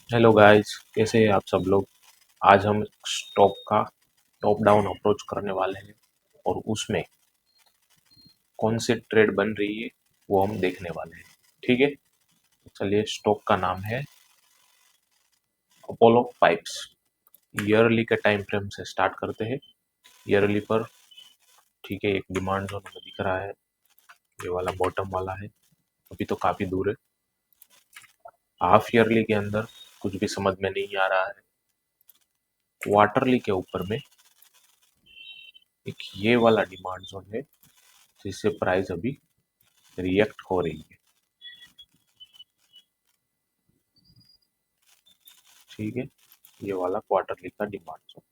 Hello guys, कैसे हैं आप सब लोग। आज हम स्टॉक का टॉप डाउन अप्रोच करने वाले हैं और उसमें कौन सी ट्रेड बन रही है वो हम देखने वाले हैं। ठीक है, चलिए स्टॉक का नाम है अपोलो पाइप्स। ईयरली के टाइम फ्रेम से स्टार्ट करते हैं। ईयरली पर ठीक है, एक डिमांड जोन हमें दिख रहा है, ये वाला बॉटम वाला है, अभी तो काफ़ी दूर है। हाफ ईयरली के अंदर कुछ भी समझ में नहीं आ रहा है। क्वार्टरली के ऊपर में एक ये वाला डिमांड जोन है जिससे प्राइस अभी रिएक्ट हो रही है। ठीक है, ये वाला क्वार्टरली का डिमांड जोन।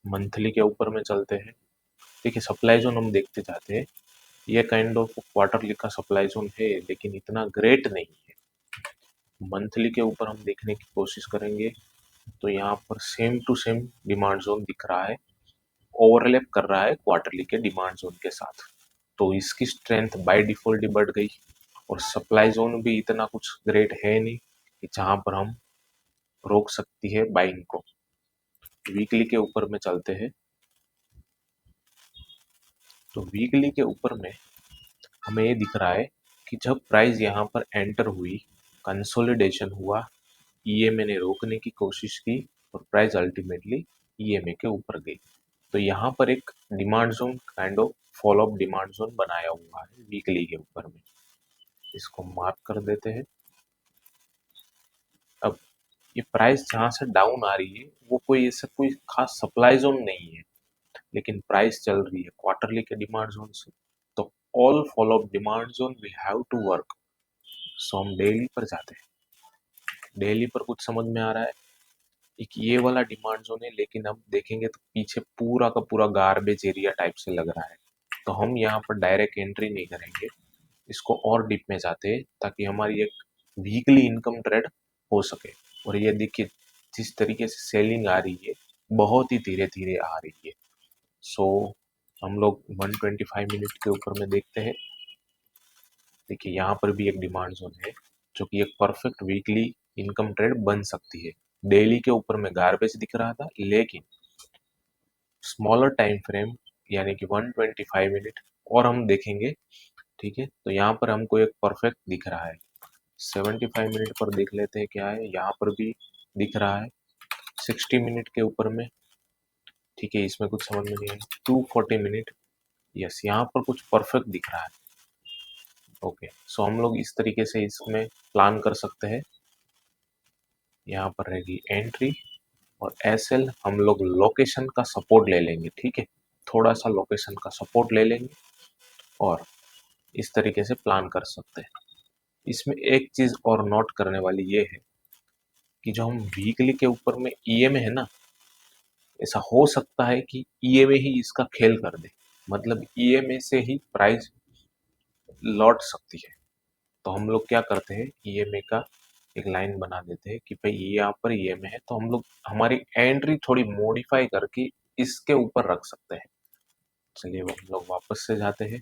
मंथली के ऊपर में चलते हैं। देखिए, सप्लाई जोन हम देखते जाते हैं। ये काइंड ऑफ क्वार्टरली का सप्लाई जोन है, लेकिन इतना ग्रेट नहीं है। मंथली के ऊपर हम देखने की कोशिश करेंगे तो यहाँ पर same to same demand zone दिख रहा है, ओवरलैप कर रहा है क्वार्टरली के डिमांड जोन के साथ। तो इसकी स्ट्रेंथ बाय डिफॉल्ट ही बढ़ गई और सप्लाई जोन भी इतना कुछ ग्रेट है नहीं कि जहां पर हम रोक सकती है बाइंग को। वीकली के ऊपर में चलते हैं। तो वीकली के ऊपर में हमें ये दिख रहा है कि जब प्राइस यहाँ पर एंटर हुई, कंसोलिडेशन हुआ, ईएमए ने रोकने की कोशिश की और प्राइस अल्टीमेटली ईएमए के ऊपर गई। तो यहाँ पर एक demand zone kind of follow up demand zone बनाया हुआ है वीकली के ऊपर में। इसको मार्क कर देते हैं। अब ये प्राइस जहाँ से डाउन आ रही है वो कोई ऐसा कोई खास सप्लाई जोन नहीं है, लेकिन प्राइस चल रही है क्वार्टरली के डिमांड जोन से। तो all follow up demand zone we have to work. So हम डेली पर जाते हैं। डेली पर कुछ समझ में आ रहा है। एक ये वाला डिमांड जोन है, लेकिन हम देखेंगे तो पीछे पूरा का पूरा गार्बेज एरिया टाइप से लग रहा है। तो हम यहाँ पर डायरेक्ट एंट्री नहीं करेंगे, इसको और डीप में जाते हैं ताकि हमारी एक वीकली इनकम ट्रेड हो सके। और ये देखिए, जिस तरीके से सेलिंग आ रही है, बहुत ही धीरे धीरे आ रही है। सो हम लोग 125 मिनट के ऊपर में देखते हैं। देखिए, यहाँ पर भी एक डिमांड जोन है जो कि एक परफेक्ट वीकली इनकम ट्रेड बन सकती है। डेली के ऊपर में गार्बेज दिख रहा था, लेकिन स्मॉलर टाइम फ्रेम यानी कि 125 मिनट और हम देखेंगे। ठीक है, तो यहाँ पर हमको एक परफेक्ट दिख रहा है। 75 मिनट पर देख लेते हैं क्या है। यहाँ पर भी दिख रहा है 60 मिनट के ऊपर में। ठीक है, इसमें कुछ समझ में नहीं आया। 240 मिनट, यस, यहाँ पर कुछ परफेक्ट दिख रहा है। ओके, सो हम लोग इस तरीके से इसमें प्लान कर सकते हैं। यहाँ पर रहेगी एंट्री और एसएल। हम लोग लोकेशन का सपोर्ट ले लेंगे। ठीक है, थोड़ा सा लोकेशन का सपोर्ट ले लेंगे और इस तरीके से प्लान कर सकते हैं। इसमें एक चीज और नोट करने वाली ये है कि जो हम वीकली के ऊपर में ईएमए है ना, ऐसा हो सकता है कि ईएमए ही इसका खेल कर दे। मतलब ईएमए से ही प्राइस लौट सकती है। तो हम लोग क्या करते हैं, ईएमए का एक लाइन बना देते हैं कि भाई ये यहाँ पर ईएमए है, तो हम लोग हमारी एंट्री थोड़ी मॉडिफाई करके इसके ऊपर रख सकते हैं। चलिए हम लोग वापस से जाते हैं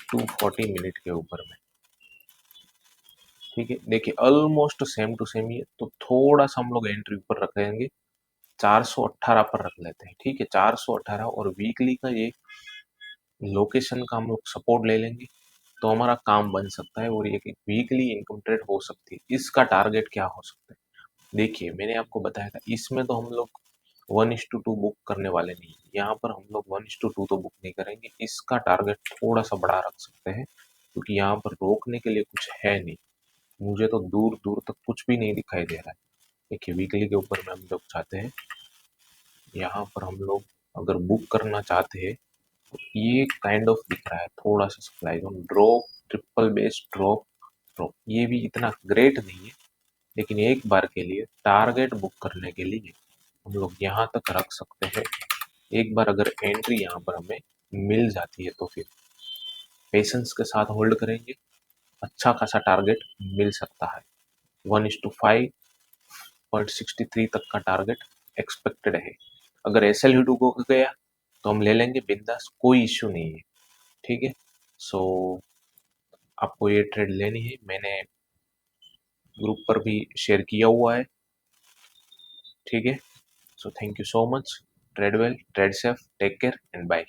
240 मिनट के ऊपर में। ठीक है, देखिए ऑलमोस्ट सेम टू सेम ही है, तो थोड़ा सा हम लोग एंट्री ऊपर रखेंगे। 418 पर रख लेते हैं। ठीक है, 418 और वीकली का ये लोकेशन का हम लोग सपोर्ट ले लेंगे तो हमारा काम बन सकता है और ये वीकली इनकम ट्रेड हो सकती है। इसका टारगेट क्या हो सकता है, देखिए मैंने आपको बताया था, इसमें तो हम लोग 1:2 बुक करने वाले नहीं। यहाँ पर हम लोग 1:2 तो बुक नहीं करेंगे। इसका टारगेट थोड़ा सा बड़ा रख सकते हैं क्योंकि यहाँ पर रोकने के लिए कुछ है नहीं। मुझे तो दूर दूर तक कुछ भी नहीं दिखाई दे रहा है। देखिए, वीकली के ऊपर में हम लोग चाहते हैं, यहाँ पर हम लोग अगर बुक करना चाहते हैं तो ये काइंड ऑफ दिख रहा है थोड़ा सा supply zone drop, triple base drop drop. ये भी इतना ग्रेट नहीं है, लेकिन एक बार के लिए टारगेट बुक करने के लिए हम लोग यहाँ तक रख सकते हैं। एक बार अगर एंट्री यहाँ पर हमें मिल जाती है तो फिर पेशेंस के साथ होल्ड करेंगे, अच्छा खासा टारगेट मिल सकता है। 1:5.63 तक का टारगेट एक्सपेक्टेड है। अगर एस एल को गया तो हम ले लेंगे बिंदास, कोई इश्यू नहीं है। ठीक है, सो आपको ये ट्रेड लेनी है। मैंने ग्रुप पर भी शेयर किया हुआ है। ठीक है, so thank you so much. Trade well, trade safe, take care and bye.